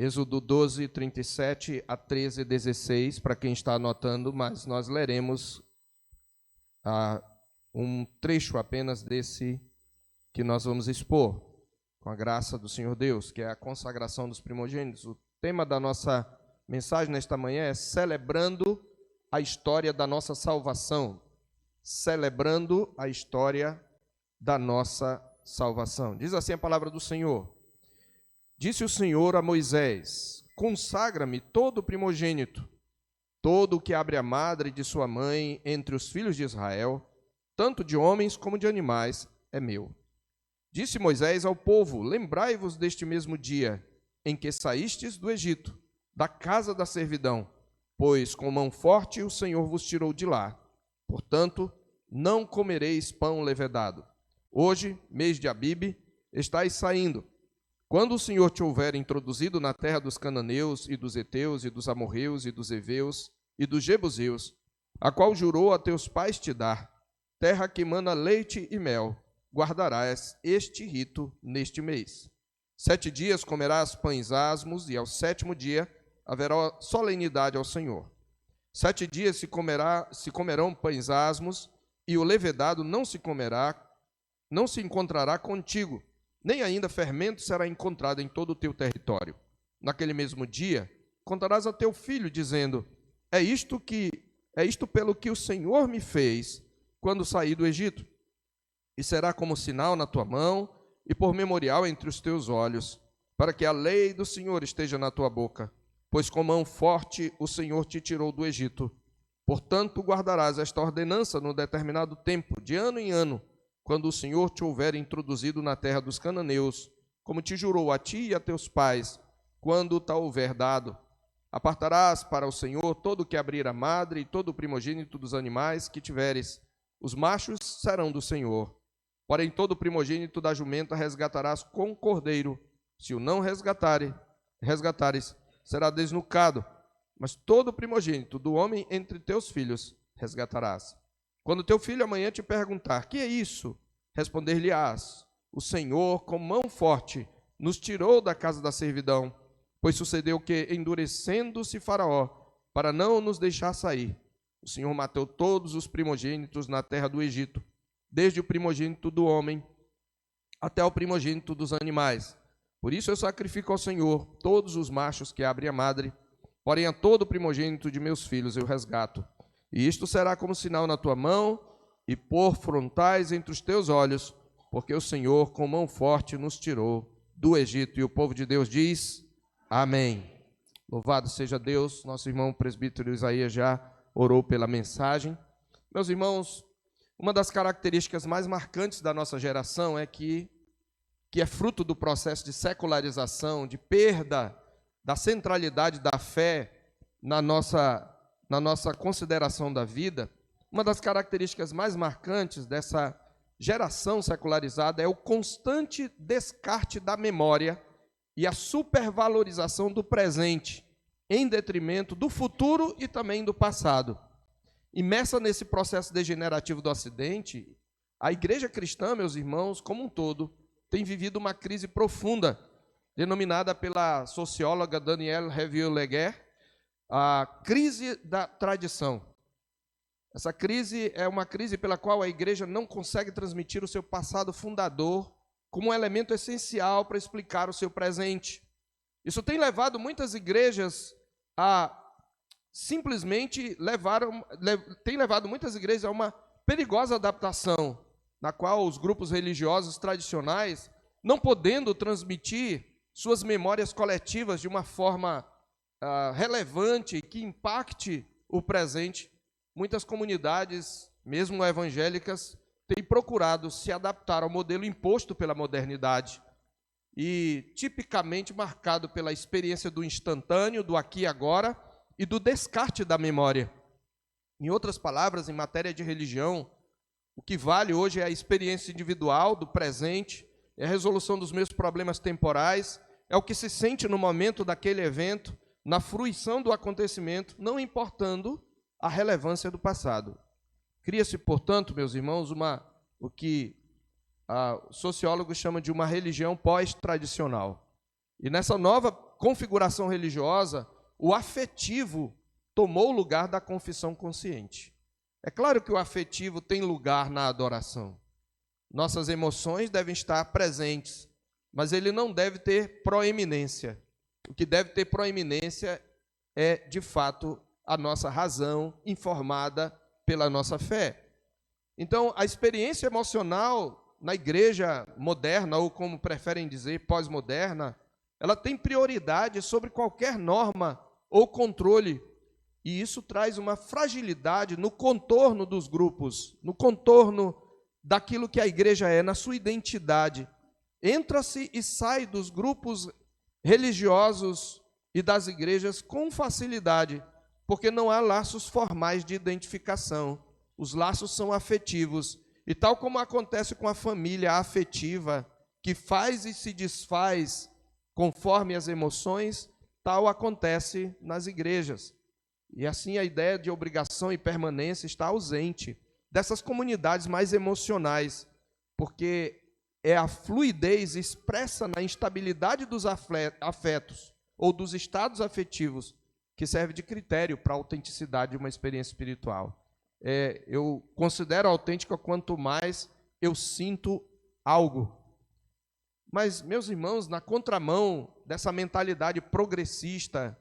Êxodo 12, 37 a 13, 16, para quem está anotando, mas nós leremos um trecho apenas desse que nós vamos expor, com a graça do Senhor Deus, que é a consagração dos primogênitos. O tema da nossa mensagem nesta manhã é celebrando a história da nossa salvação. Celebrando a história da nossa salvação. Diz assim a palavra do Senhor. Disse o Senhor a Moisés: consagra-me todo o primogênito, todo o que abre a madre de sua mãe entre os filhos de Israel, tanto de homens como de animais, é meu. Disse Moisés ao povo: lembrai-vos deste mesmo dia em que saístes do Egito, da casa da servidão, pois com mão forte o Senhor vos tirou de lá. Portanto, não comereis pão levedado. Hoje, mês de Abibe, estáis saindo. Quando o Senhor te houver introduzido na terra dos cananeus e dos heteus e dos amorreus e dos heveus e dos jebuseus, a qual jurou a teus pais te dar, terra que mana leite e mel, guardarás este rito neste mês. 7 dias comerás pães asmos, e ao 7º dia haverá solenidade ao Senhor. 7 dias se comerão pães asmos, e o levedado não se encontrará contigo, nem ainda fermento será encontrado em todo o teu território. Naquele mesmo dia, contarás a teu filho, dizendo: é isto pelo que o Senhor me fez quando saí do Egito. E será como sinal na tua mão e por memorial entre os teus olhos, para que a lei do Senhor esteja na tua boca, pois com mão forte o Senhor te tirou do Egito. Portanto, guardarás esta ordenança no determinado tempo, de ano em ano, quando o Senhor te houver introduzido na terra dos cananeus, como te jurou a ti e a teus pais, quando te houver dado. Apartarás para o Senhor todo o que abrir a madre e todo o primogênito dos animais que tiveres. Os machos serão do Senhor. Porém, todo o primogênito da jumenta resgatarás com cordeiro. Se o não resgatares, será desnucado. Mas todo o primogênito do homem entre teus filhos resgatarás. Quando teu filho amanhã te perguntar: que é isso? Responder-lhe-ás: o Senhor, com mão forte, nos tirou da casa da servidão, pois sucedeu que, endurecendo-se Faraó, para não nos deixar sair, o Senhor matou todos os primogênitos na terra do Egito, desde o primogênito do homem até o primogênito dos animais. Por isso eu sacrifico ao Senhor todos os machos que abrem a madre, porém a todo primogênito de meus filhos eu resgato. E isto será como sinal na tua mão e por frontais entre os teus olhos, porque o Senhor com mão forte nos tirou do Egito. E o povo de Deus diz: amém. Louvado seja Deus. Nosso irmão presbítero Isaías já orou pela mensagem. Meus irmãos, uma das características mais marcantes da nossa geração é que é fruto do processo de secularização, de perda da centralidade da fé na nossa consideração da vida. Uma das características mais marcantes dessa geração secularizada é o constante descarte da memória e a supervalorização do presente, em detrimento do futuro e também do passado. Imersa nesse processo degenerativo do Ocidente, a igreja cristã, meus irmãos, como um todo, tem vivido uma crise profunda, denominada pela socióloga Danielle Réville-Leguer a crise da tradição. Essa crise é uma crise pela qual a igreja não consegue transmitir o seu passado fundador como um elemento essencial para explicar o seu presente. Isso tem levado muitas igrejas a uma perigosa adaptação, na qual os grupos religiosos tradicionais, não podendo transmitir suas memórias coletivas de uma forma relevante, que impacte o presente, muitas comunidades, mesmo evangélicas, têm procurado se adaptar ao modelo imposto pela modernidade e tipicamente marcado pela experiência do instantâneo, do aqui e agora e do descarte da memória. Em outras palavras, em matéria de religião, o que vale hoje é a experiência individual do presente, é a resolução dos meus problemas temporais, é o que se sente no momento daquele evento, na fruição do acontecimento, não importando a relevância do passado. Cria-se, portanto, meus irmãos, o que sociólogos chamam de uma religião pós-tradicional. E nessa nova configuração religiosa, o afetivo tomou o lugar da confissão consciente. É claro que o afetivo tem lugar na adoração. Nossas emoções devem estar presentes, mas ele não deve ter proeminência. O que deve ter proeminência é, de fato, a nossa razão informada pela nossa fé. Então, a experiência emocional na igreja moderna, ou como preferem dizer, pós-moderna, ela tem prioridade sobre qualquer norma ou controle, e isso traz uma fragilidade no contorno dos grupos, no contorno daquilo que a igreja é, na sua identidade. Entra-se e sai dos grupos religiosos e das igrejas com facilidade, porque não há laços formais de identificação. Os laços são afetivos. E tal como acontece com a família afetiva, que faz e se desfaz conforme as emoções, tal acontece nas igrejas. E assim a ideia de obrigação e permanência está ausente dessas comunidades mais emocionais, porque é a fluidez expressa na instabilidade dos afetos ou dos estados afetivos que serve de critério para a autenticidade de uma experiência espiritual. Eu considero autêntica quanto mais eu sinto algo. Mas, meus irmãos, na contramão dessa mentalidade progressista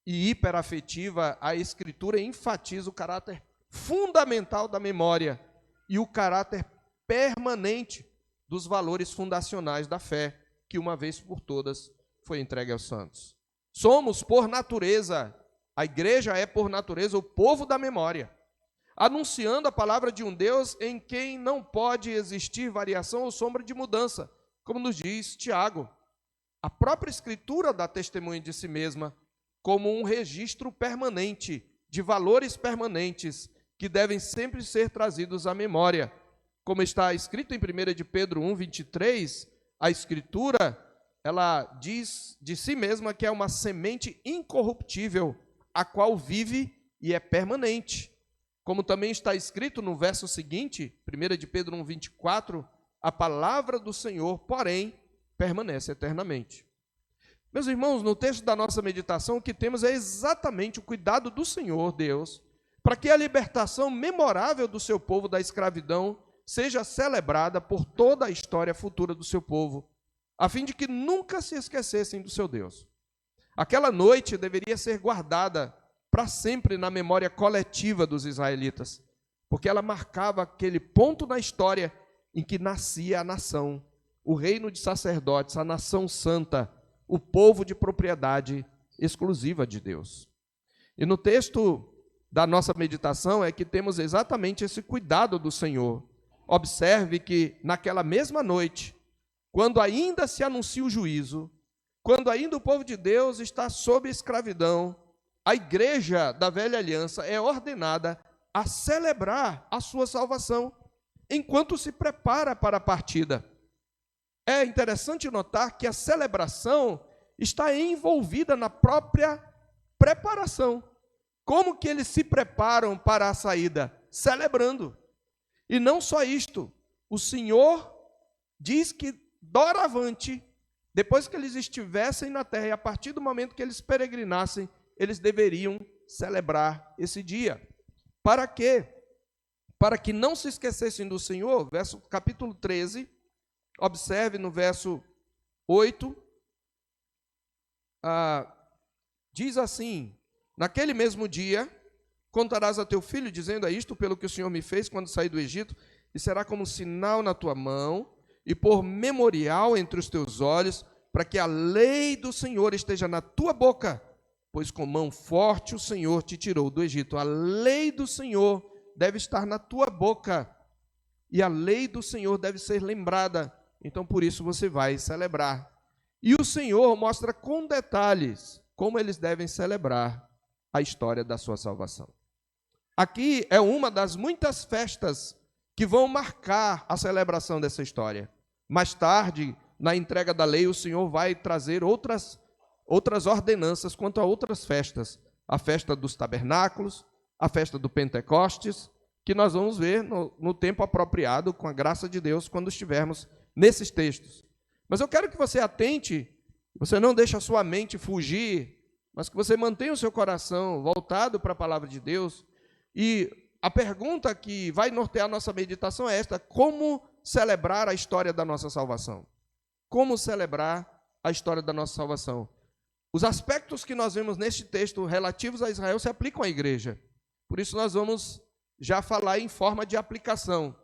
e hiperafetiva, a Escritura enfatiza o caráter fundamental da memória e o caráter permanente dos valores fundacionais da fé, que uma vez por todas foi entregue aos santos. Somos, por natureza, a igreja é, por natureza, o povo da memória, anunciando a palavra de um Deus em quem não pode existir variação ou sombra de mudança, como nos diz Tiago. A própria Escritura dá testemunho de si mesma como um registro permanente, de valores permanentes, que devem sempre ser trazidos à memória. Como está escrito em 1 de Pedro 1:23, a Escritura, ela diz de si mesma que é uma semente incorruptível, a qual vive e é permanente. Como também está escrito no verso seguinte, 1 de Pedro 1:24, a palavra do Senhor, porém, permanece eternamente. Meus irmãos, no texto da nossa meditação, o que temos é exatamente o cuidado do Senhor, Deus, para que a libertação memorável do seu povo da escravidão seja celebrada por toda a história futura do seu povo, a fim de que nunca se esquecessem do seu Deus. Aquela noite deveria ser guardada para sempre na memória coletiva dos israelitas, porque ela marcava aquele ponto na história em que nascia a nação, o reino de sacerdotes, a nação santa, o povo de propriedade exclusiva de Deus. E no texto da nossa meditação é que temos exatamente esse cuidado do Senhor. Observe que naquela mesma noite, quando ainda se anuncia o juízo, quando ainda o povo de Deus está sob escravidão, a igreja da velha aliança é ordenada a celebrar a sua salvação, enquanto se prepara para a partida. É interessante notar que a celebração está envolvida na própria preparação. Como que eles se preparam para a saída? Celebrando. E não só isto, o Senhor diz que doravante, depois que eles estivessem na terra, e a partir do momento que eles peregrinassem, eles deveriam celebrar esse dia. Para quê? Para que não se esquecessem do Senhor, capítulo 13, observe no verso 8, diz assim: naquele mesmo dia, contarás a teu filho, dizendo: é isto pelo que o Senhor me fez quando saí do Egito, e será como sinal na tua mão, e por memorial entre os teus olhos, para que a lei do Senhor esteja na tua boca, pois com mão forte o Senhor te tirou do Egito. A lei do Senhor deve estar na tua boca, e a lei do Senhor deve ser lembrada. Então, por isso, você vai celebrar. E o Senhor mostra com detalhes como eles devem celebrar a história da sua salvação. Aqui é uma das muitas festas que vão marcar a celebração dessa história. Mais tarde, na entrega da lei, o Senhor vai trazer outras ordenanças quanto a outras festas. A festa dos tabernáculos, a festa do Pentecostes, que nós vamos ver no tempo apropriado, com a graça de Deus, quando estivermos nesses textos. Mas eu quero que você atente Você não deixa a sua mente fugir, mas que você mantenha o seu coração voltado para a palavra de Deus. E a pergunta que vai nortear a nossa meditação é esta: como celebrar a história da nossa salvação? Como celebrar a história da nossa salvação? Os aspectos que nós vemos neste texto relativos a Israel se aplicam à igreja. Por isso nós vamos já falar em forma de aplicação,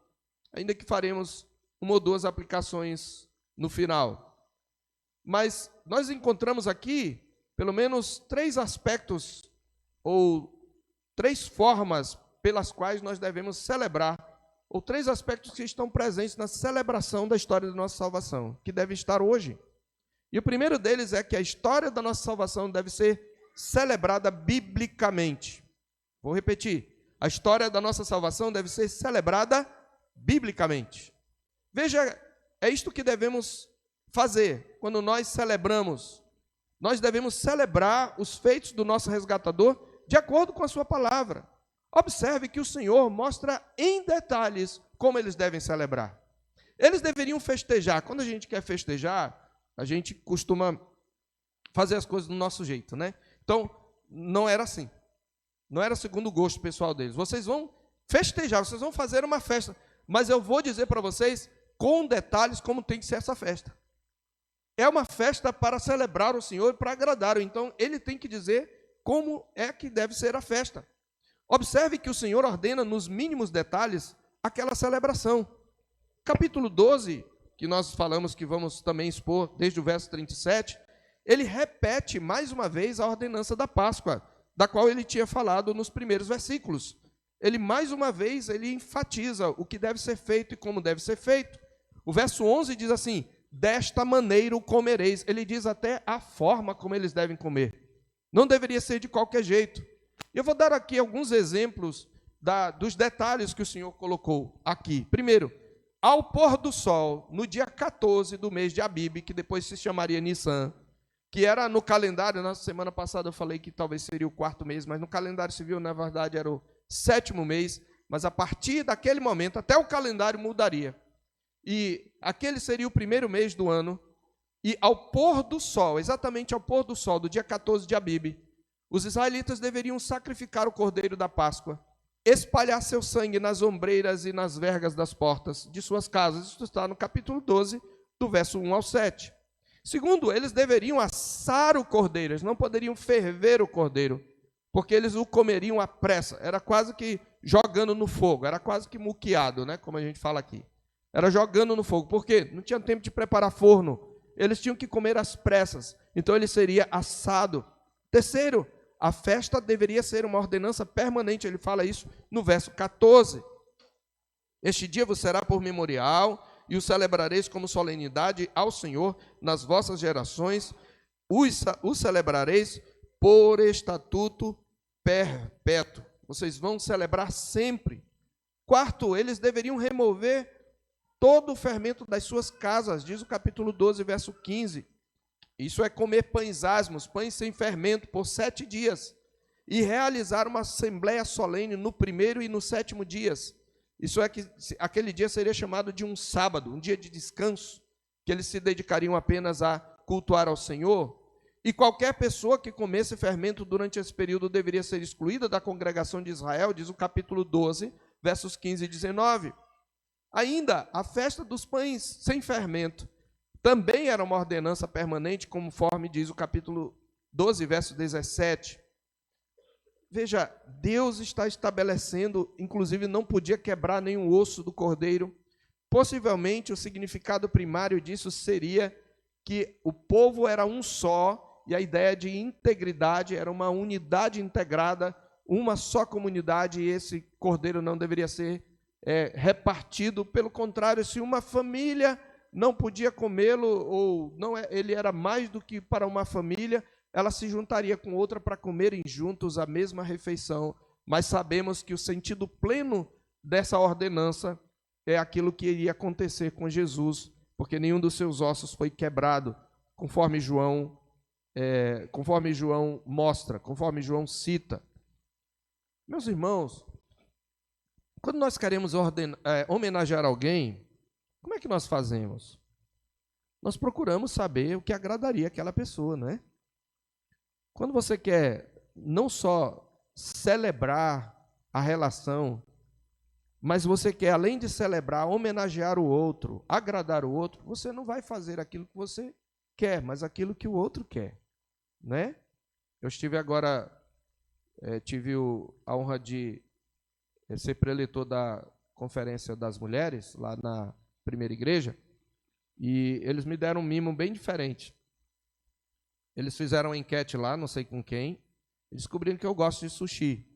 ainda que faremos uma ou duas aplicações no final. Mas nós encontramos aqui pelo menos 3 aspectos ou 3 formas pelas quais nós devemos celebrar, ou 3 aspectos que estão presentes na celebração da história da nossa salvação, que deve estar hoje. E o primeiro deles é que a história da nossa salvação deve ser celebrada biblicamente. Vou repetir. A história da nossa salvação deve ser celebrada biblicamente. Veja, é isto que devemos fazer quando nós celebramos. Nós devemos celebrar os feitos do nosso resgatador de acordo com a sua palavra. Observe que o Senhor mostra em detalhes como eles devem celebrar. Eles deveriam festejar. Quando a gente quer festejar, a gente costuma fazer as coisas do nosso jeito, né? Então, não era assim. Não era segundo o gosto pessoal deles. Vocês vão festejar, vocês vão fazer uma festa. Mas eu vou dizer para vocês, com detalhes, como tem que ser essa festa. É uma festa para celebrar o Senhor e para agradar. Então, ele tem que dizer como é que deve ser a festa. Observe que o Senhor ordena nos mínimos detalhes aquela celebração. Capítulo 12, que nós falamos que vamos também expor desde o verso 37, ele repete mais uma vez a ordenança da Páscoa, da qual ele tinha falado nos primeiros versículos. Ele, mais uma vez, ele enfatiza o que deve ser feito e como deve ser feito. O verso 11 diz assim: desta maneira o comereis. Ele diz até a forma como eles devem comer. Não deveria ser de qualquer jeito. Eu vou dar aqui alguns exemplos dos detalhes que o Senhor colocou aqui. Primeiro, ao pôr do sol, no dia 14 do mês de Abib, que depois se chamaria Nissan, que era no calendário, na semana passada eu falei que talvez seria o 4º mês, mas no calendário civil, na verdade, era o 7º mês, mas a partir daquele momento, até o calendário mudaria. E aquele seria o 1º mês do ano, e ao pôr do sol, exatamente ao pôr do sol, do dia 14 de Abib, os israelitas deveriam sacrificar o cordeiro da Páscoa, espalhar seu sangue nas ombreiras e nas vergas das portas de suas casas. Isso está no capítulo 12, do verso 1 ao 7. Segundo, eles deveriam assar o cordeiro, eles não poderiam ferver o cordeiro, porque eles o comeriam à pressa. Era quase que jogando no fogo, era quase que muqueado, né, como a gente fala aqui. Era jogando no fogo, porque não tinha tempo de preparar forno, eles tinham que comer às pressas, então ele seria assado. Terceiro, a festa deveria ser uma ordenança permanente, ele fala isso no verso 14. Este dia vos será por memorial, e o celebrareis como solenidade ao Senhor nas vossas gerações, o celebrareis por estatuto perpétuo. Vocês vão celebrar sempre. Quarto, eles deveriam remover todo o fermento das suas casas, diz o capítulo 12, verso 15. Isso é comer pães asmos, pães sem fermento, por 7 dias. E realizar uma assembleia solene no 1º e no 7º dias. Isso é que aquele dia seria chamado de um sábado, um dia de descanso, que eles se dedicariam apenas a cultuar ao Senhor. E qualquer pessoa que comesse fermento durante esse período deveria ser excluída da congregação de Israel, diz o capítulo 12, versos 15 e 19. Ainda, a festa dos pães sem fermento também era uma ordenança permanente, conforme diz o capítulo 12, verso 17. Veja, Deus está estabelecendo, inclusive não podia quebrar nenhum osso do cordeiro. Possivelmente o significado primário disso seria que o povo era um só, e a ideia de integridade era uma unidade integrada, uma só comunidade, e esse cordeiro não deveria ser repartido. Pelo contrário, se uma família não podia comê-lo, ou não, ele era mais do que para uma família, ela se juntaria com outra para comerem juntos a mesma refeição. Mas sabemos que o sentido pleno dessa ordenança é aquilo que iria acontecer com Jesus, porque nenhum dos seus ossos foi quebrado, conforme João mostra, conforme João cita. Meus irmãos, quando nós queremos homenagear alguém, como é que nós fazemos? nós procuramos saber o que agradaria aquela pessoa, não é? Quando você quer não só celebrar a relação, mas você quer, além de celebrar, homenagear o outro, agradar o outro, você não vai fazer aquilo que você quer, mas aquilo que o outro quer, né? Eu estive agora, tive a honra de ser preletor da Conferência das Mulheres, lá na primeira igreja, e eles me deram um mimo bem diferente. Eles fizeram uma enquete lá, não sei com quem, e descobriram que eu gosto de sushi.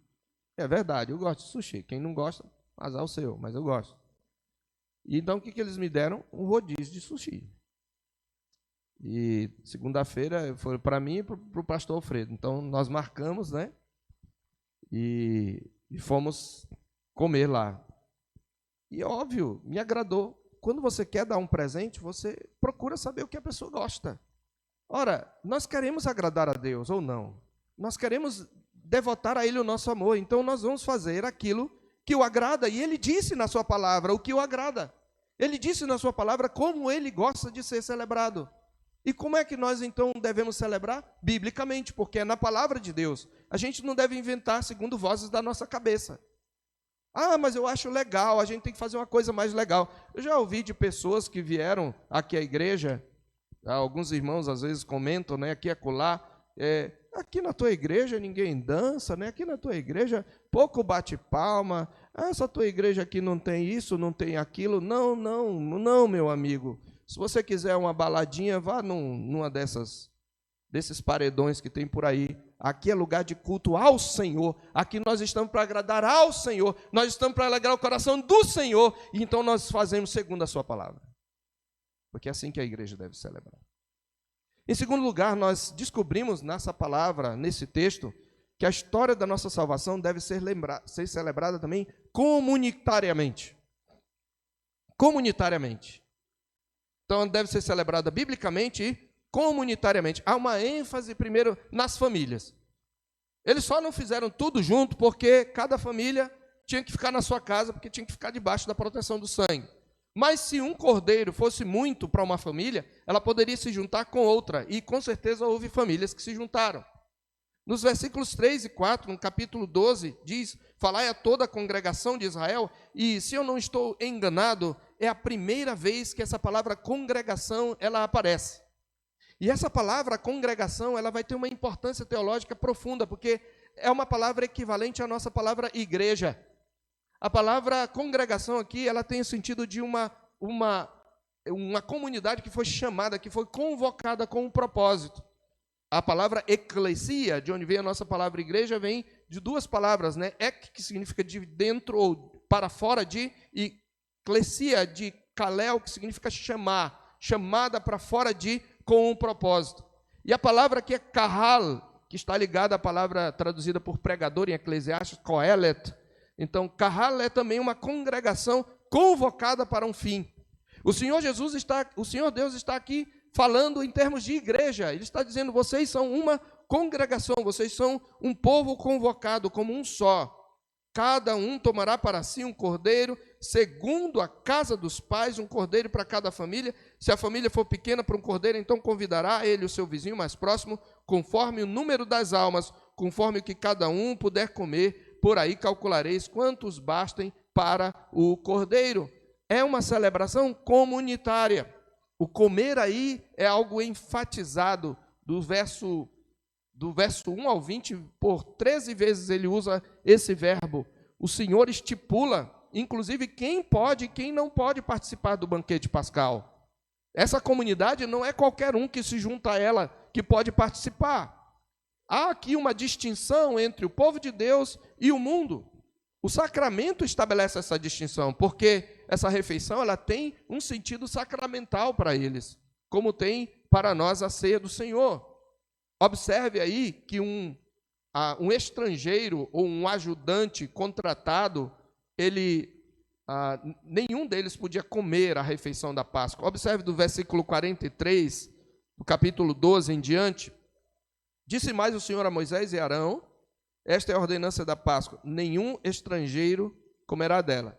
É verdade, eu gosto de sushi. Quem não gosta, azar o seu, mas eu gosto. E então o que eles me deram? Um rodízio de sushi. E segunda-feira foi para mim e para o pastor Alfredo. Então nós marcamos, né? E fomos comer lá. E óbvio, me agradou. Quando você quer dar um presente, você procura saber o que a pessoa gosta. Ora, nós queremos agradar a Deus ou não? Nós queremos devotar a Ele o nosso amor. Então nós vamos fazer aquilo que o agrada. E Ele disse na sua palavra o que o agrada. Ele disse na sua palavra como Ele gosta de ser celebrado. E como é que nós então devemos celebrar? Biblicamente, porque é na palavra de Deus. A gente não deve inventar segundo vozes da nossa cabeça. Ah, mas eu acho legal, a gente tem que fazer uma coisa mais legal. Eu já ouvi de pessoas que vieram aqui à igreja, alguns irmãos às vezes comentam, né, aqui e acolá, aqui na tua igreja ninguém dança, né? Aqui na tua igreja pouco bate palma, essa tua igreja aqui não tem isso, não tem aquilo. Não, meu amigo. Se você quiser uma baladinha, vá numa desses paredões que tem por aí. Aqui é lugar de culto ao Senhor. Aqui nós estamos para agradar ao Senhor. Nós estamos para alegrar o coração do Senhor. E então nós fazemos segundo a sua palavra. Porque é assim que a igreja deve celebrar. Em segundo lugar, nós descobrimos nessa palavra, nesse texto, que a história da nossa salvação deve ser celebrada também comunitariamente. Comunitariamente. Então, deve ser celebrada biblicamente e comunitariamente. Há uma ênfase, primeiro, nas famílias. Eles só não fizeram tudo junto porque cada família tinha que ficar na sua casa, porque tinha que ficar debaixo da proteção do sangue. Mas se um cordeiro fosse muito para uma família, ela poderia se juntar com outra. E com certeza houve famílias que se juntaram. Nos versículos 3 e 4, no capítulo 12, diz: falai a toda a congregação de Israel, e se eu não estou enganado, é a primeira vez que essa palavra congregação ela aparece. E essa palavra congregação ela vai ter uma importância teológica profunda, porque é uma palavra equivalente à nossa palavra igreja. A palavra congregação aqui, ela tem o sentido de uma comunidade que foi chamada, que foi convocada com um propósito. A palavra eclesia, de onde vem a nossa palavra igreja, vem de duas palavras, né? Ek, que significa de dentro ou para fora de, e klesia, de kalel, que significa chamar, chamada para fora de, com um propósito. E a palavra aqui é kahal, que está ligada à palavra traduzida por pregador em Eclesiastes, kohelet. Então, kahal é também uma congregação convocada para um fim. O Senhor Deus está aqui falando em termos de igreja. Ele está dizendo: vocês são uma congregação, vocês são um povo convocado como um só. Cada um tomará para si um cordeiro, segundo a casa dos pais, um cordeiro para cada família. Se a família for pequena para um cordeiro, então convidará ele o seu vizinho mais próximo, conforme o número das almas, conforme o que cada um puder comer. Por aí calculareis quantos bastem para o cordeiro. É uma celebração comunitária. O comer aí é algo enfatizado do verso 1 ao 20, por 13 vezes ele usa esse verbo. O Senhor estipula, inclusive, quem pode e quem não pode participar do banquete pascal. Essa comunidade não é qualquer um que se junta a ela que pode participar. Há aqui uma distinção entre o povo de Deus e o mundo. O sacramento estabelece essa distinção, porque essa refeição ela tem um sentido sacramental para eles, como tem para nós a ceia do Senhor. Observe aí que um estrangeiro ou um ajudante contratado, nenhum deles podia comer a refeição da Páscoa. Observe do versículo 43, do capítulo 12 em diante. Disse mais o Senhor a Moisés e Arão: esta é a ordenança da Páscoa, nenhum estrangeiro comerá dela.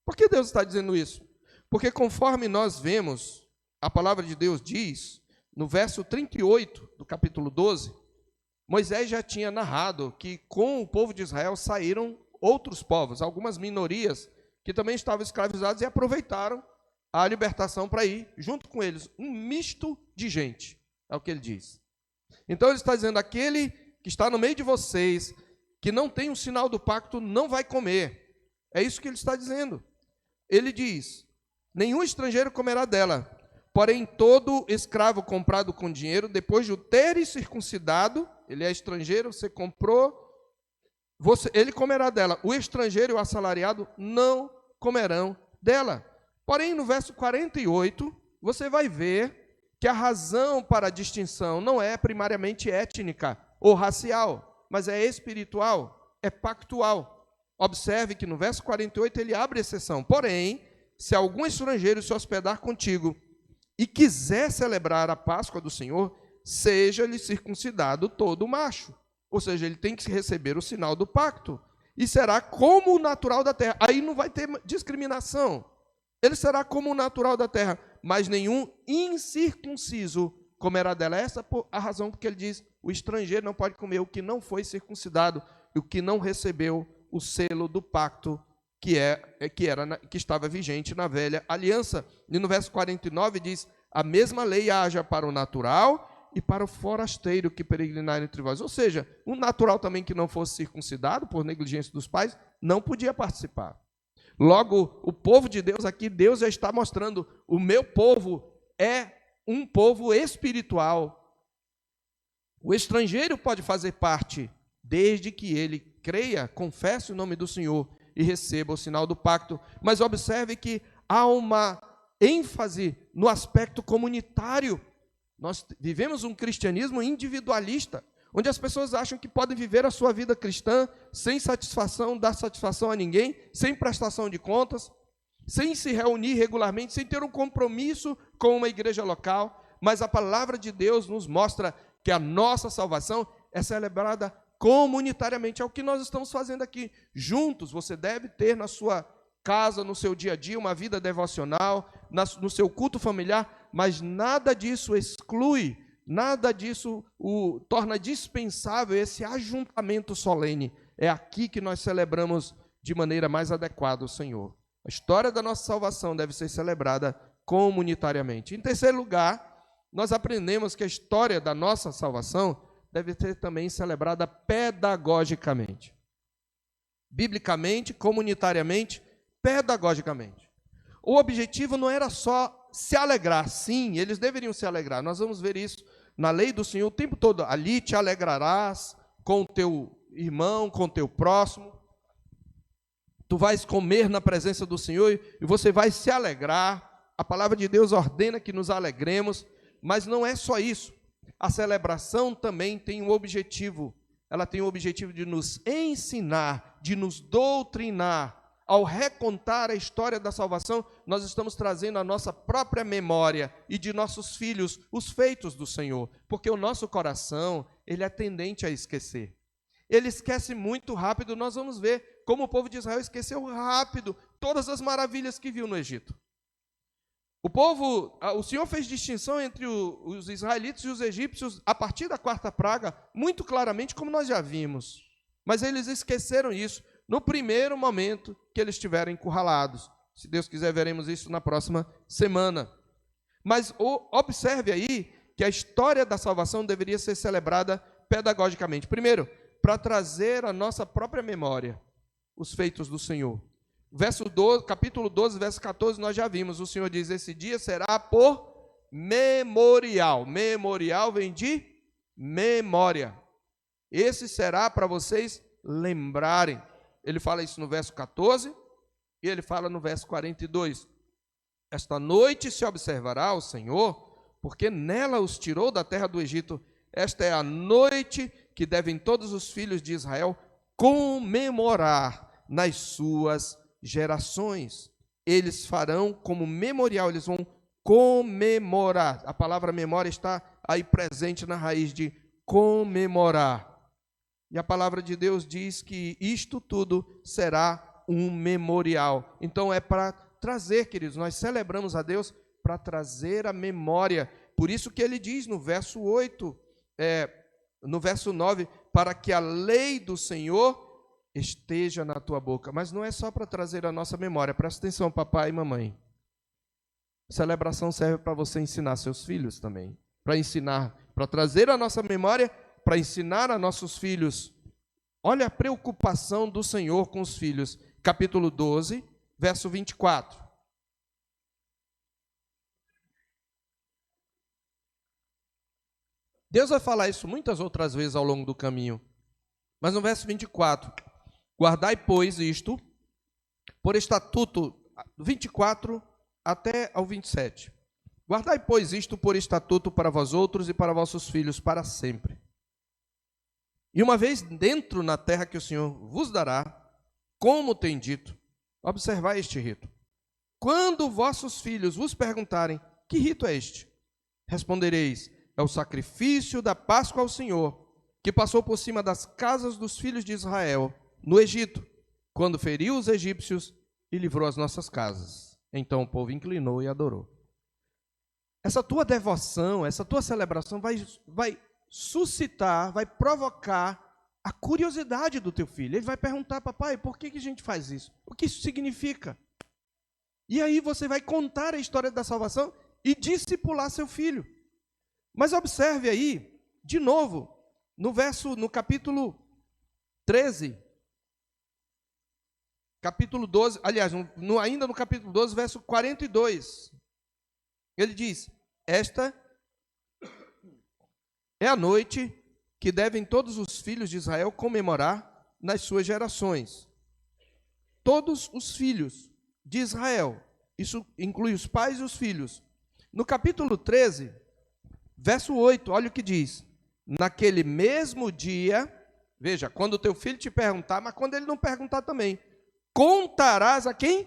Por que Deus está dizendo isso? Porque conforme nós vemos a palavra de Deus diz, no verso 38 do capítulo 12, Moisés já tinha narrado que com o povo de Israel saíram outros povos, algumas minorias que também estavam escravizados e aproveitaram a libertação para ir junto com eles, um misto de gente, é o que ele diz. Então ele está dizendo, aquele que está no meio de vocês, que não tem o sinal do pacto, não vai comer. É isso que ele está dizendo. Ele diz, nenhum estrangeiro comerá dela, porém todo escravo comprado com dinheiro, depois de o ter circuncidado, ele é estrangeiro, você comprou, ele comerá dela. O estrangeiro e o assalariado não comerão dela. Porém, no verso 48, você vai ver que a razão para a distinção não é primariamente étnica ou racial, mas é espiritual, é pactual. Observe que no verso 48 ele abre exceção. Porém, se algum estrangeiro se hospedar contigo e quiser celebrar a Páscoa do Senhor, seja-lhe circuncidado todo macho. Ou seja, ele tem que receber o sinal do pacto e será como o natural da terra. Aí não vai ter discriminação. Ele será como o natural da terra, mas nenhum incircunciso comerá dela. Essa é a razão porque ele diz, o estrangeiro não pode comer o que não foi circuncidado, o que não recebeu o selo do pacto que estava vigente na velha aliança. E no verso 49 diz, a mesma lei haja para o natural e para o forasteiro que peregrinar entre vós. Ou seja, um natural também que não fosse circuncidado por negligência dos pais, não podia participar. Logo, o povo de Deus aqui, Deus já está mostrando, o meu povo é um povo espiritual. O estrangeiro pode fazer parte, desde que ele creia, confesse o nome do Senhor e receba o sinal do pacto. Mas observe que há uma ênfase no aspecto comunitário. Nós vivemos um cristianismo individualista, onde as pessoas acham que podem viver a sua vida cristã sem satisfação, dar satisfação a ninguém, sem prestação de contas, sem se reunir regularmente, sem ter um compromisso com uma igreja local. Mas a palavra de Deus nos mostra que a nossa salvação é celebrada comunitariamente. É o que nós estamos fazendo aqui, juntos. Você deve ter na sua casa, no seu dia a dia, uma vida devocional, no seu culto familiar, mas nada disso exclui, nada disso o torna dispensável esse ajuntamento solene. É aqui que nós celebramos de maneira mais adequada o Senhor. A história da nossa salvação deve ser celebrada comunitariamente. Em terceiro lugar, nós aprendemos que a história da nossa salvação deve ser também celebrada pedagogicamente. Biblicamente, comunitariamente, pedagogicamente. O objetivo não era só se alegrar. Sim, eles deveriam se alegrar. Nós vamos ver isso na lei do Senhor o tempo todo. Ali te alegrarás com o teu irmão, com o teu próximo. Tu vais comer na presença do Senhor e você vai se alegrar. A palavra de Deus ordena que nos alegremos, mas não é só isso. A celebração também tem um objetivo. Ela tem o objetivo de nos ensinar, de nos doutrinar. Ao recontar a história da salvação, nós estamos trazendo a nossa própria memória e de nossos filhos os feitos do Senhor, porque o nosso coração, ele é tendente a esquecer. Ele esquece muito rápido. Nós vamos ver como o povo de Israel esqueceu rápido todas as maravilhas que viu no Egito. O Senhor fez distinção entre os israelitas e os egípcios a partir da quarta praga, muito claramente, como nós já vimos. Mas eles esqueceram isso no primeiro momento que eles estiverem encurralados. Se Deus quiser, veremos isso na próxima semana. Mas observe aí que a história da salvação deveria ser celebrada pedagogicamente. Primeiro, para trazer à nossa própria memória os feitos do Senhor. Capítulo 12, verso 14, nós já vimos. O Senhor diz, esse dia será por memorial. Memorial vem de memória. Esse será para vocês lembrarem. Ele fala isso no verso 14 e ele fala no verso 42. Esta noite se observará o Senhor, porque nela os tirou da terra do Egito. Esta é a noite que devem todos os filhos de Israel comemorar nas suas gerações. Eles farão como memorial, eles vão comemorar. A palavra memória está aí presente na raiz de comemorar. E a palavra de Deus diz que isto tudo será um memorial. Então é para trazer, queridos, nós celebramos a Deus para trazer a memória. Por isso que ele diz no verso 8, no verso 9, para que a lei do Senhor esteja na tua boca. Mas não é só para trazer a nossa memória. Presta atenção, papai e mamãe. Celebração serve para você ensinar seus filhos também. Para ensinar, para trazer a nossa memória, para ensinar a nossos filhos. Olha a preocupação do Senhor com os filhos. Capítulo 12, verso 24. Deus vai falar isso muitas outras vezes ao longo do caminho. Mas no verso 24, guardai, pois, isto por estatuto, 24 até ao 27. Guardai, pois, isto por estatuto para vós outros e para vossos filhos para sempre. E uma vez dentro na terra que o Senhor vos dará, como tem dito, observai este rito. Quando vossos filhos vos perguntarem, que rito é este? Respondereis, é o sacrifício da Páscoa ao Senhor, que passou por cima das casas dos filhos de Israel, no Egito, quando feriu os egípcios e livrou as nossas casas. Então o povo inclinou e adorou. Essa tua devoção, essa tua celebração vai suscitar, vai provocar a curiosidade do teu filho. Ele vai perguntar, papai, por que a gente faz isso? O que isso significa? E aí você vai contar a história da salvação e discipular seu filho. Mas observe aí, de novo, no capítulo 13, capítulo 12, aliás, ainda no capítulo 12, verso 42, ele diz, esta é a noite que devem todos os filhos de Israel comemorar nas suas gerações. Todos os filhos de Israel, isso inclui os pais e os filhos. No capítulo 13, verso 8, olha o que diz. Naquele mesmo dia, veja, quando o teu filho te perguntar, mas quando ele não perguntar também, contarás a quem?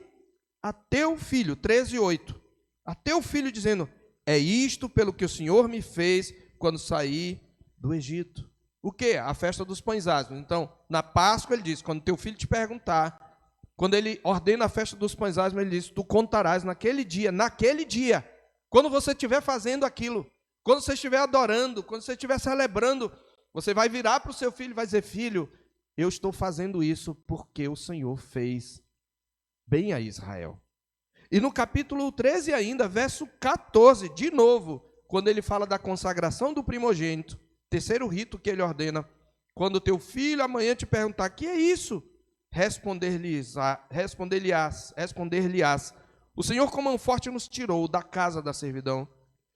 A teu filho, 13, 8. A teu filho dizendo, é isto pelo que o Senhor me fez quando saí do Egito. O quê? A festa dos pães ázimos. Então, na Páscoa ele diz, quando teu filho te perguntar, quando ele ordena a festa dos pães ázimos, ele diz, tu contarás naquele dia, quando você estiver fazendo aquilo, quando você estiver adorando, quando você estiver celebrando, você vai virar para o seu filho e vai dizer, filho, eu estou fazendo isso porque o Senhor fez bem a Israel. E no capítulo 13 ainda, verso 14, de novo, quando ele fala da consagração do primogênito, terceiro rito que ele ordena, quando teu filho amanhã te perguntar, que é isso? Responder-lhe-ás, o Senhor com mão forte nos tirou da casa da servidão,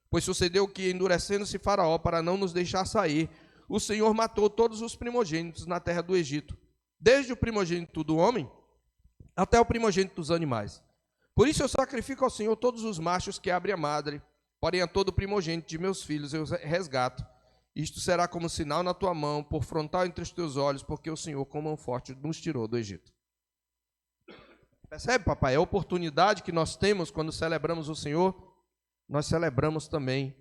pois sucedeu que, endurecendo-se Faraó para não nos deixar sair, o Senhor matou todos os primogênitos na terra do Egito, desde o primogênito do homem até o primogênito dos animais. Por isso eu sacrifico ao Senhor todos os machos que abrem a madre, porém a todo primogênito de meus filhos eu resgato. Isto será como sinal na tua mão, por frontal entre os teus olhos, porque o Senhor com mão forte nos tirou do Egito. Percebe, papai? A oportunidade que nós temos quando celebramos o Senhor, nós celebramos também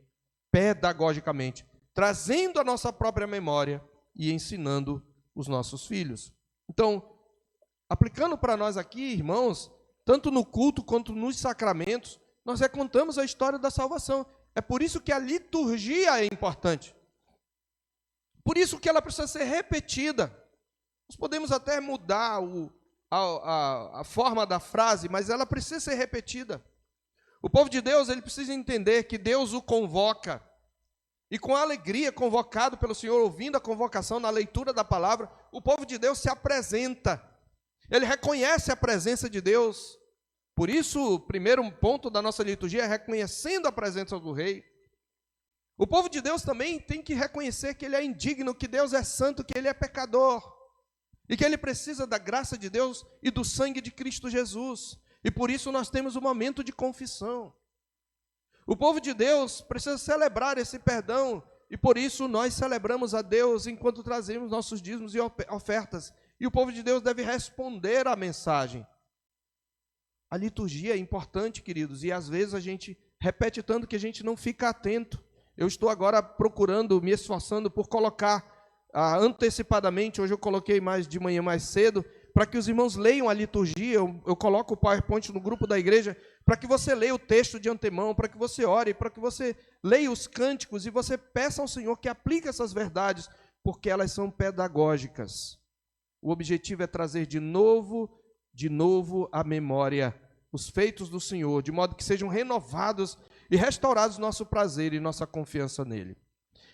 pedagogicamente, trazendo a nossa própria memória e ensinando os nossos filhos. Então, aplicando para nós aqui, irmãos, tanto no culto quanto nos sacramentos, nós recontamos a história da salvação. É por isso que a liturgia é importante. Por isso que ela precisa ser repetida. Nós podemos até mudar a forma da frase, mas ela precisa ser repetida. O povo de Deus, ele precisa entender que Deus o convoca. E com alegria, convocado pelo Senhor, ouvindo a convocação na leitura da palavra, o povo de Deus se apresenta. Ele reconhece a presença de Deus. Por isso, o primeiro ponto da nossa liturgia é reconhecendo a presença do Rei. O povo de Deus também tem que reconhecer que ele é indigno, que Deus é santo, que ele é pecador. E que ele precisa da graça de Deus e do sangue de Cristo Jesus. E por isso nós temos um momento de confissão. O povo de Deus precisa celebrar esse perdão. E por isso nós celebramos a Deus enquanto trazemos nossos dízimos e ofertas. E o povo de Deus deve responder à mensagem. A liturgia é importante, queridos, e às vezes a gente repete tanto que a gente não fica atento. Eu estou agora procurando, me esforçando por colocar antecipadamente, hoje eu coloquei mais de manhã mais cedo, para que os irmãos leiam a liturgia. Eu coloco o PowerPoint no grupo da igreja, para que você leia o texto de antemão, para que você ore, para que você leia os cânticos e você peça ao Senhor que aplique essas verdades, porque elas são pedagógicas. O objetivo é trazer de novo à memória os feitos do Senhor, de modo que sejam renovados e restaurados nosso prazer e nossa confiança nele.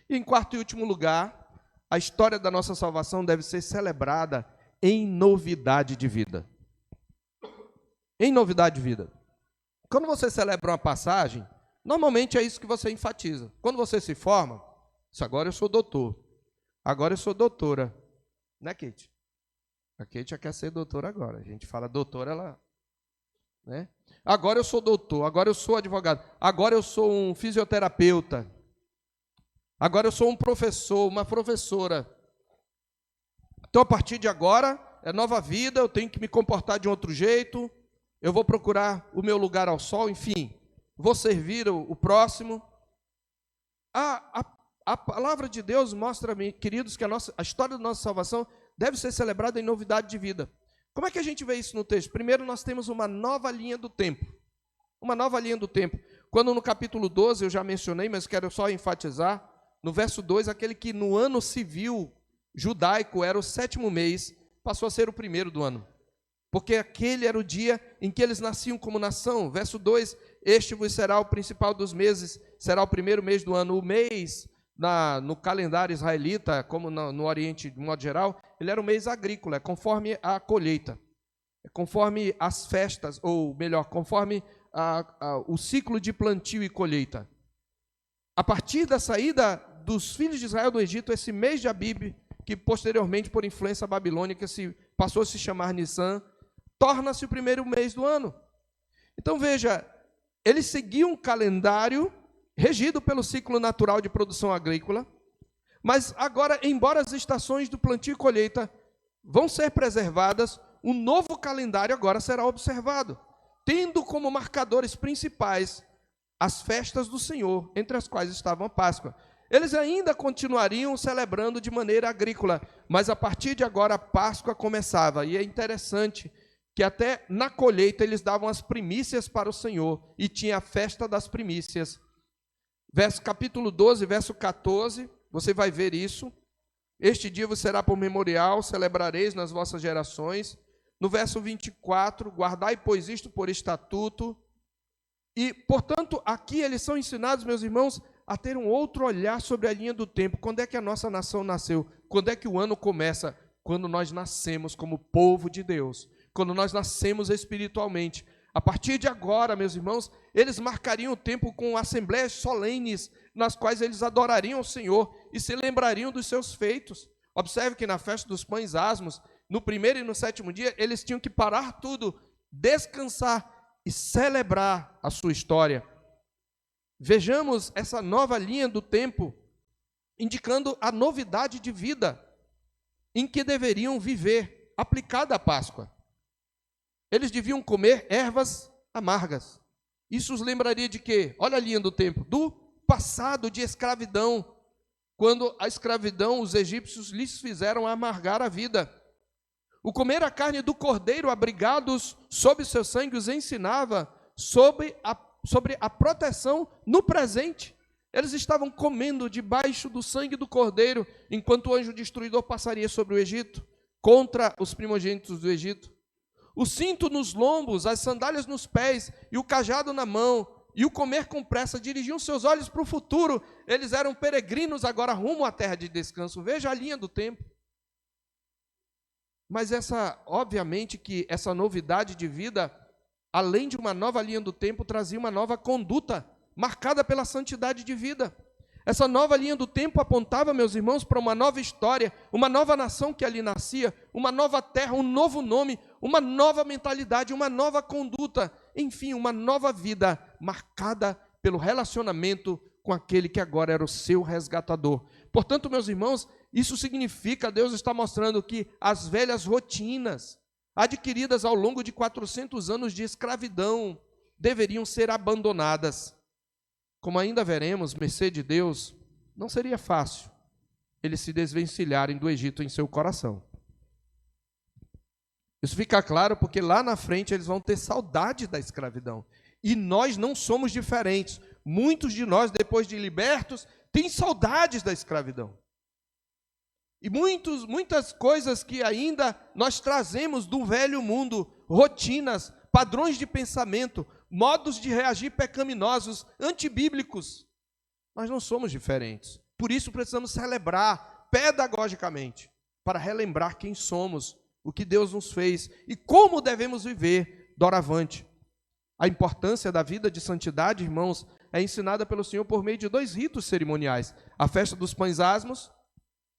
E em quarto e último lugar, a história da nossa salvação deve ser celebrada em novidade de vida. Em novidade de vida. Quando você celebra uma passagem, normalmente é isso que você enfatiza. Quando você se forma, agora eu sou doutor, agora eu sou doutora. Né, Kate? A Kate já quer ser doutora agora. A gente fala doutora, ela... né? Agora eu sou doutor, agora eu sou advogado, agora eu sou um fisioterapeuta, agora eu sou um professor, uma professora. Então, a partir de agora, é nova vida, eu tenho que me comportar de um outro jeito, eu vou procurar o meu lugar ao sol, enfim, vou servir o próximo. A palavra de Deus mostra, queridos, que a história da nossa salvação deve ser celebrada em novidade de vida. Como é que a gente vê isso no texto? Primeiro, nós temos uma nova linha do tempo. Uma nova linha do tempo. Quando no capítulo 12, eu já mencionei, mas quero só enfatizar, no verso 2, aquele que no ano civil judaico era o 7º mês, passou a ser o primeiro do ano. Porque aquele era o dia em que eles nasciam como nação. Verso 2, este vos será o principal dos meses, será o primeiro mês do ano. O mês, no calendário israelita, como no Oriente de modo geral, ele era um mês agrícola, conforme a colheita, conforme as festas, ou melhor, conforme o ciclo de plantio e colheita. A partir da saída dos filhos de Israel do Egito, esse mês de Abib, que posteriormente, por influência babilônica, passou a se chamar Nissan, torna-se o primeiro mês do ano. Então veja, eles seguiam um calendário regido pelo ciclo natural de produção agrícola, mas agora, embora as estações do plantio e colheita vão ser preservadas, um novo calendário agora será observado, tendo como marcadores principais as festas do Senhor, entre as quais estavam a Páscoa. Eles ainda continuariam celebrando de maneira agrícola, mas a partir de agora a Páscoa começava, e é interessante que até na colheita eles davam as primícias para o Senhor, e tinha a festa das primícias. Capítulo 12, verso 14, você vai ver isso. Este dia vos será por memorial, celebrareis nas vossas gerações. No verso 24, guardai, pois, isto por estatuto. E, portanto, aqui eles são ensinados, meus irmãos, a ter um outro olhar sobre a linha do tempo. Quando é que a nossa nação nasceu? Quando é que o ano começa? Quando nós nascemos como povo de Deus, quando nós nascemos espiritualmente. A partir de agora, meus irmãos, eles marcariam o tempo com assembleias solenes, nas quais eles adorariam o Senhor e se lembrariam dos seus feitos. Observe que na festa dos pães asmos, no primeiro e no 7º dia, eles tinham que parar tudo, descansar e celebrar a sua história. Vejamos essa nova linha do tempo, indicando a novidade de vida em que deveriam viver, aplicada à Páscoa. Eles deviam comer ervas amargas. Isso os lembraria de quê? Olha a linha do tempo. Do passado de escravidão. Quando a escravidão, os egípcios lhes fizeram amargar a vida. O comer a carne do cordeiro, abrigados sob seu sangue, os ensinava sobre a proteção no presente. Eles estavam comendo debaixo do sangue do cordeiro, enquanto o anjo destruidor passaria sobre o Egito, contra os primogênitos do Egito. O cinto nos lombos, as sandálias nos pés e o cajado na mão, e o comer com pressa, dirigiam seus olhos para o futuro. Eles eram peregrinos agora rumo à terra de descanso. Veja a linha do tempo. Mas obviamente que essa novidade de vida, além de uma nova linha do tempo, trazia uma nova conduta, marcada pela santidade de vida. Essa nova linha do tempo apontava, meus irmãos, para uma nova história, uma nova nação que ali nascia, uma nova terra, um novo nome, uma nova mentalidade, uma nova conduta, enfim, uma nova vida marcada pelo relacionamento com aquele que agora era o seu resgatador. Portanto, meus irmãos, isso significa, Deus está mostrando que as velhas rotinas, adquiridas ao longo de 400 anos de escravidão, deveriam ser abandonadas. Como ainda veremos, mercê de Deus, não seria fácil eles se desvencilharem do Egito em seu coração. Isso fica claro porque lá na frente eles vão ter saudade da escravidão. E nós não somos diferentes. Muitos de nós, depois de libertos, têm saudades da escravidão. E muitas coisas que ainda nós trazemos do velho mundo, rotinas, padrões de pensamento, modos de reagir pecaminosos, antibíblicos, nós não somos diferentes. Por isso precisamos celebrar pedagogicamente, para relembrar quem somos, o que Deus nos fez e como devemos viver doravante. A importância da vida de santidade, irmãos, é ensinada pelo Senhor por meio de 2 ritos cerimoniais. A festa dos pães asmos,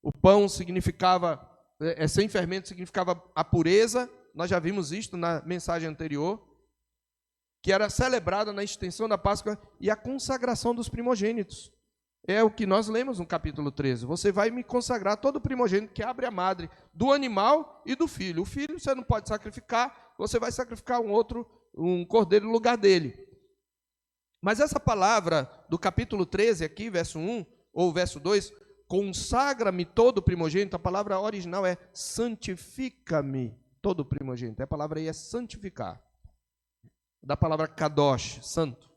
o pão significava, sem fermento significava a pureza, nós já vimos isto na mensagem anterior, que era celebrada na extensão da Páscoa, e a consagração dos primogênitos. É o que nós lemos no capítulo 13. Você vai me consagrar todo primogênito que abre a madre do animal e do filho. O filho você não pode sacrificar, você vai sacrificar um cordeiro no lugar dele. Mas essa palavra do capítulo 13 aqui, verso 1 ou verso 2, consagra-me todo primogênito, a palavra original é santifica-me todo primogênito. A palavra aí é santificar. Da palavra kadosh, santo.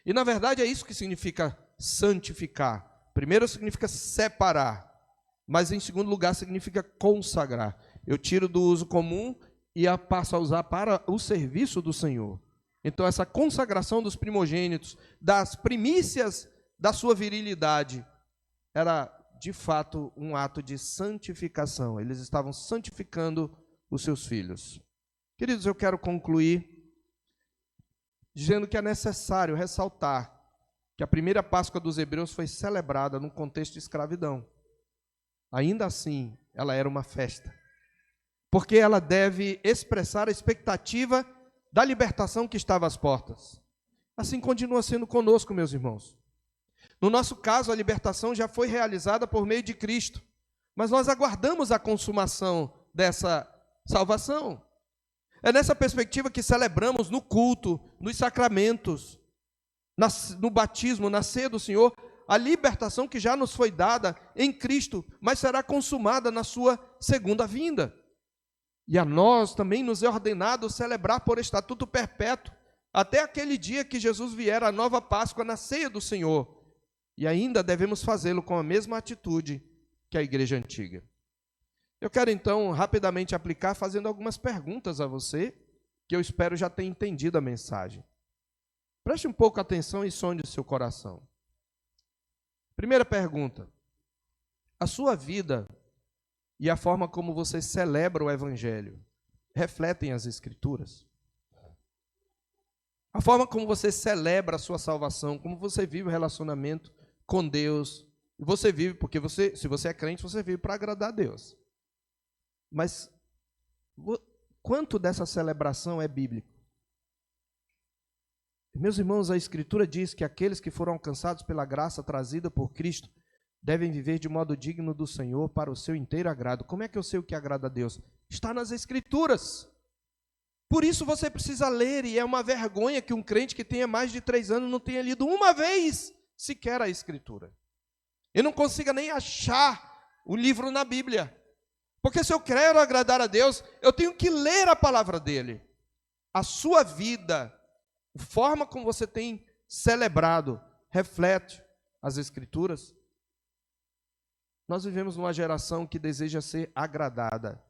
E na verdade é isso que significa santificar. Primeiro significa separar, mas em segundo lugar significa consagrar. Eu tiro do uso comum e a passo a usar para o serviço do Senhor. Então essa consagração dos primogênitos, das primícias da sua virilidade, era de fato um ato de santificação. Eles estavam santificando os seus filhos. Queridos, eu quero concluir dizendo que é necessário ressaltar que a primeira Páscoa dos hebreus foi celebrada num contexto de escravidão. Ainda assim, ela era uma festa, porque ela deve expressar a expectativa da libertação que estava às portas. Assim continua sendo conosco, meus irmãos. No nosso caso, a libertação já foi realizada por meio de Cristo, mas nós aguardamos a consumação dessa salvação. É nessa perspectiva que celebramos no culto, nos sacramentos, no batismo, na ceia do Senhor, a libertação que já nos foi dada em Cristo, mas será consumada na sua segunda vinda. E a nós também nos é ordenado celebrar por estatuto perpétuo, até aquele dia que Jesus vier, a nova Páscoa na ceia do Senhor. E ainda devemos fazê-lo com a mesma atitude que a igreja antiga. Eu quero então rapidamente aplicar fazendo algumas perguntas a você, que eu espero já ter entendido a mensagem. Preste um pouco atenção e sonde o seu coração. Primeira pergunta: a sua vida e a forma como você celebra o Evangelho refletem as Escrituras? A forma como você celebra a sua salvação, como você vive o relacionamento com Deus, e você vive, porque se você é crente, você vive para agradar a Deus. Mas quanto dessa celebração é bíblico? Meus irmãos, a Escritura diz que aqueles que foram alcançados pela graça trazida por Cristo devem viver de modo digno do Senhor para o seu inteiro agrado. Como é que eu sei o que agrada a Deus? Está nas Escrituras. Por isso você precisa ler, e é uma vergonha que um crente que tenha mais de 3 anos não tenha lido uma vez sequer a Escritura. E não consiga nem achar o livro na Bíblia. Porque se eu quero agradar a Deus, eu tenho que ler a palavra dele. A sua vida, a forma como você tem celebrado, reflete as Escrituras. Nós vivemos numa geração que deseja ser agradada.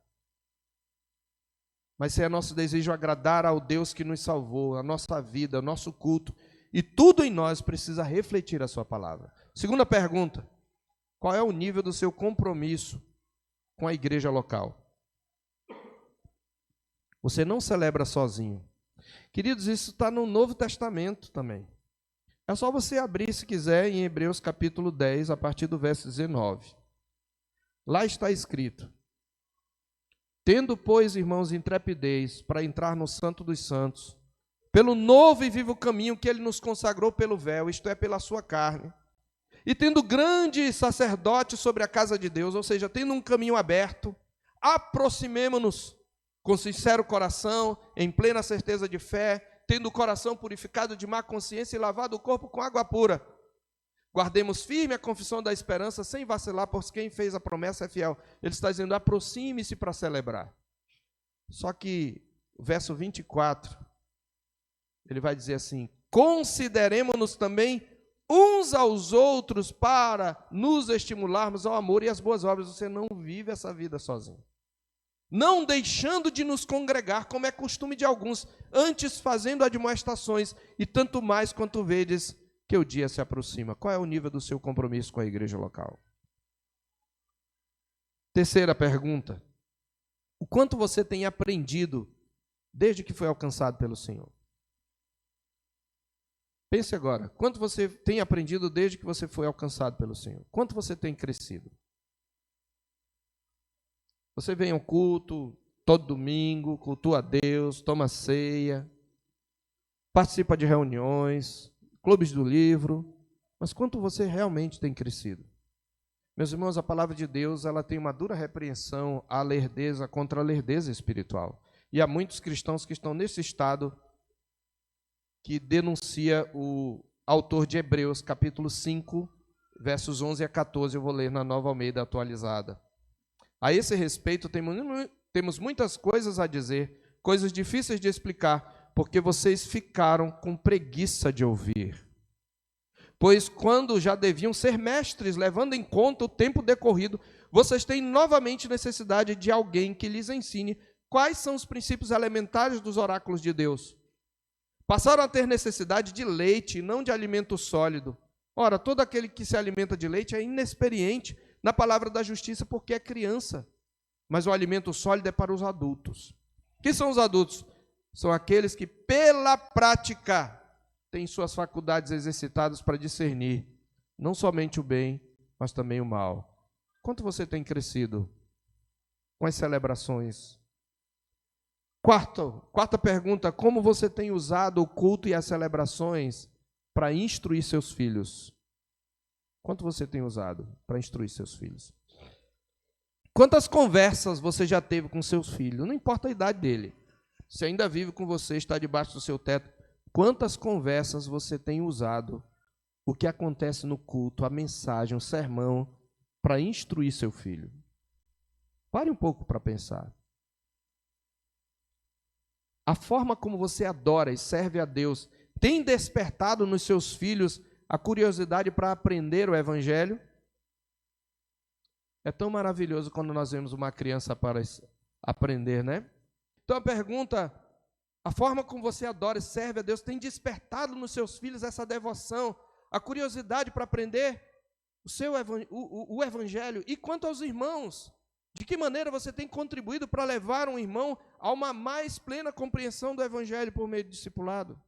Mas se é nosso desejo agradar ao Deus que nos salvou, a nossa vida, o nosso culto, e tudo em nós precisa refletir a sua palavra. Segunda pergunta: qual é o nível do seu compromisso com a igreja local? Você não celebra sozinho. Queridos, isso está no Novo Testamento também. É só você abrir, se quiser, em Hebreus capítulo 10, a partir do verso 19. Lá está escrito: tendo, pois, irmãos, intrepidez para entrar no Santo dos Santos, pelo novo e vivo caminho que ele nos consagrou pelo véu, isto é, pela sua carne, e tendo grande sacerdote sobre a casa de Deus, ou seja, tendo um caminho aberto, aproximemo-nos com sincero coração, em plena certeza de fé, tendo o coração purificado de má consciência e lavado o corpo com água pura. Guardemos firme a confissão da esperança, sem vacilar, pois quem fez a promessa é fiel. Ele está dizendo: aproxime-se para celebrar. Só que o verso 24 Ele vai dizer assim: consideremos-nos também uns aos outros para nos estimularmos ao amor e às boas obras. Você não vive essa vida sozinho. Não deixando de nos congregar, como é costume de alguns, antes fazendo admoestações, e tanto mais quanto vedes que o dia se aproxima. Qual é o nível do seu compromisso com a igreja local? Terceira pergunta: o quanto você tem aprendido desde que foi alcançado pelo Senhor? Pense agora, quanto você tem aprendido desde que você foi alcançado pelo Senhor? Quanto você tem crescido? Você vem ao culto todo domingo, cultua a Deus, toma ceia, participa de reuniões, clubes do livro, mas quanto você realmente tem crescido? Meus irmãos, a palavra de Deus, ela tem uma dura repreensão à lerdeza contra a lerdeza espiritual. E há muitos cristãos que estão nesse estado que denuncia o autor de Hebreus, capítulo 5, versos 11 a 14, eu vou ler na Nova Almeida atualizada. A esse respeito, temos muitas coisas a dizer, coisas difíceis de explicar, porque vocês ficaram com preguiça de ouvir. Pois quando já deviam ser mestres, levando em conta o tempo decorrido, vocês têm novamente necessidade de alguém que lhes ensine quais são os princípios elementares dos oráculos de Deus. Passaram a ter necessidade de leite e não de alimento sólido. Ora, todo aquele que se alimenta de leite é inexperiente na palavra da justiça porque é criança. Mas o alimento sólido é para os adultos. Quem são os adultos? São aqueles que, pela prática, têm suas faculdades exercitadas para discernir não somente o bem, mas também o mal. Quanto você tem crescido com as celebrações? Quarta pergunta: como você tem usado o culto e as celebrações para instruir seus filhos? Quanto você tem usado para instruir seus filhos? Quantas conversas você já teve com seus filhos? Não importa a idade dele. Se ainda vive com você, está debaixo do seu teto. Quantas conversas você tem usado o que acontece no culto, a mensagem, o sermão, para instruir seu filho? Pare um pouco para pensar. A forma como você adora e serve a Deus tem despertado nos seus filhos a curiosidade para aprender o Evangelho? É tão maravilhoso quando nós vemos uma criança para aprender, né? Então a pergunta: a forma como você adora e serve a Deus tem despertado nos seus filhos essa devoção, a curiosidade para aprender o Evangelho? E quanto aos irmãos, de que maneira você tem contribuído para levar um irmão a uma mais plena compreensão do Evangelho por meio do discipulado?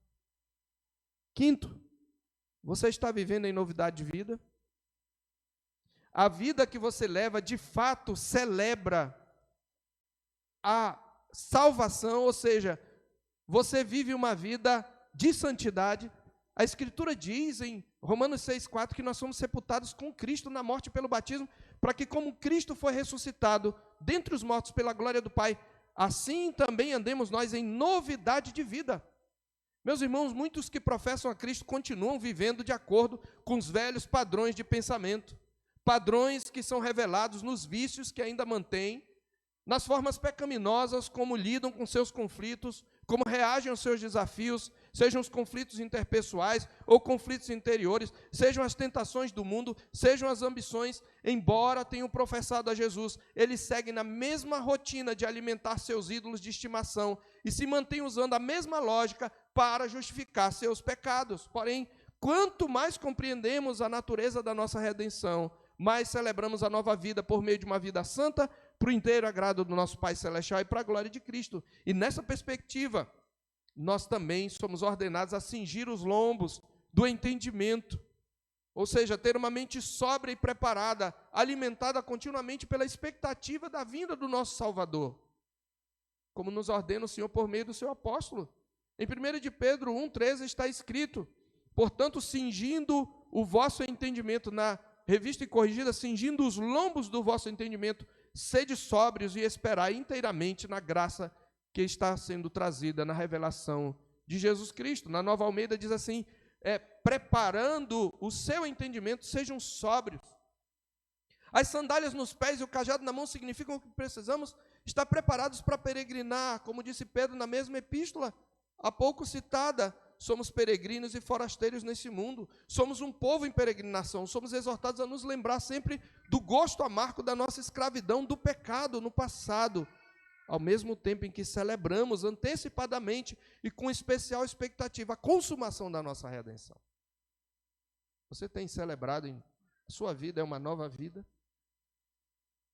Quinto, você está vivendo em novidade de vida? A vida que você leva, de fato, celebra a salvação, ou seja, você vive uma vida de santidade. A Escritura diz em Romanos 6,4 que nós somos sepultados com Cristo na morte pelo batismo, para que, como Cristo foi ressuscitado dentre os mortos pela glória do Pai, assim também andemos nós em novidade de vida. Meus irmãos, muitos que professam a Cristo continuam vivendo de acordo com os velhos padrões de pensamento, padrões que são revelados nos vícios que ainda mantêm, nas formas pecaminosas como lidam com seus conflitos, como reagem aos seus desafios, sejam os conflitos interpessoais ou conflitos interiores, sejam as tentações do mundo, sejam as ambições. Embora tenham professado a Jesus, eles seguem na mesma rotina de alimentar seus ídolos de estimação e se mantêm usando a mesma lógica para justificar seus pecados. Porém, quanto mais compreendemos a natureza da nossa redenção, mais celebramos a nova vida por meio de uma vida santa, para o inteiro agrado do nosso Pai Celestial e para a glória de Cristo. E nessa perspectiva, nós também somos ordenados a cingir os lombos do entendimento, ou seja, ter uma mente sóbria e preparada, alimentada continuamente pela expectativa da vinda do nosso Salvador, como nos ordena o Senhor por meio do seu apóstolo. Em 1 de Pedro 1,13 está escrito: portanto, cingindo o vosso entendimento, na revista e corrigida, cingindo os lombos do vosso entendimento, sede sóbrios e esperai inteiramente na graça que está sendo trazida na revelação de Jesus Cristo. Na Nova Almeida diz assim: preparando o seu entendimento, sejam sóbrios. As sandálias nos pés e o cajado na mão significam que precisamos estar preparados para peregrinar, como disse Pedro na mesma epístola, há pouco citada. somos peregrinos e forasteiros nesse mundo. Somos um povo em peregrinação. Somos exortados a nos lembrar sempre do gosto amargo da nossa escravidão, do pecado no passado, ao mesmo tempo em que celebramos antecipadamente e com especial expectativa a consumação da nossa redenção. Você tem celebrado a sua vida é uma nova vida?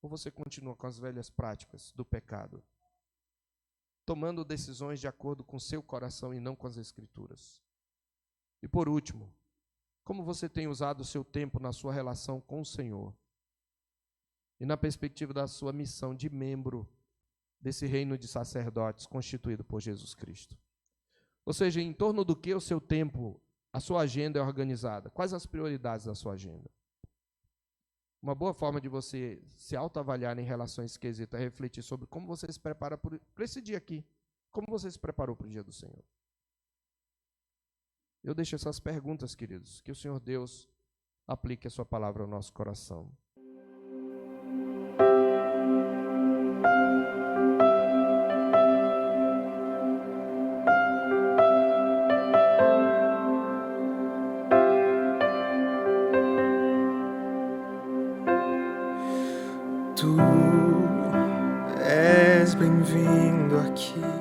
Ou você continua com as velhas práticas do pecado, tomando decisões de acordo com seu coração e não com as Escrituras? E por último, como você tem usado o seu tempo na sua relação com o Senhor e na perspectiva da sua missão de membro desse reino de sacerdotes constituído por Jesus Cristo? Ou seja, em torno do que o seu tempo, a sua agenda é organizada? Quais as prioridades da sua agenda? Uma boa forma de você se autoavaliar em relação a esse quesito é refletir sobre como você se prepara para esse dia aqui. Como você se preparou para o dia do Senhor? Eu deixo essas perguntas, queridos, que o Senhor Deus aplique a sua palavra ao nosso coração. Tu és bem-vindo aqui.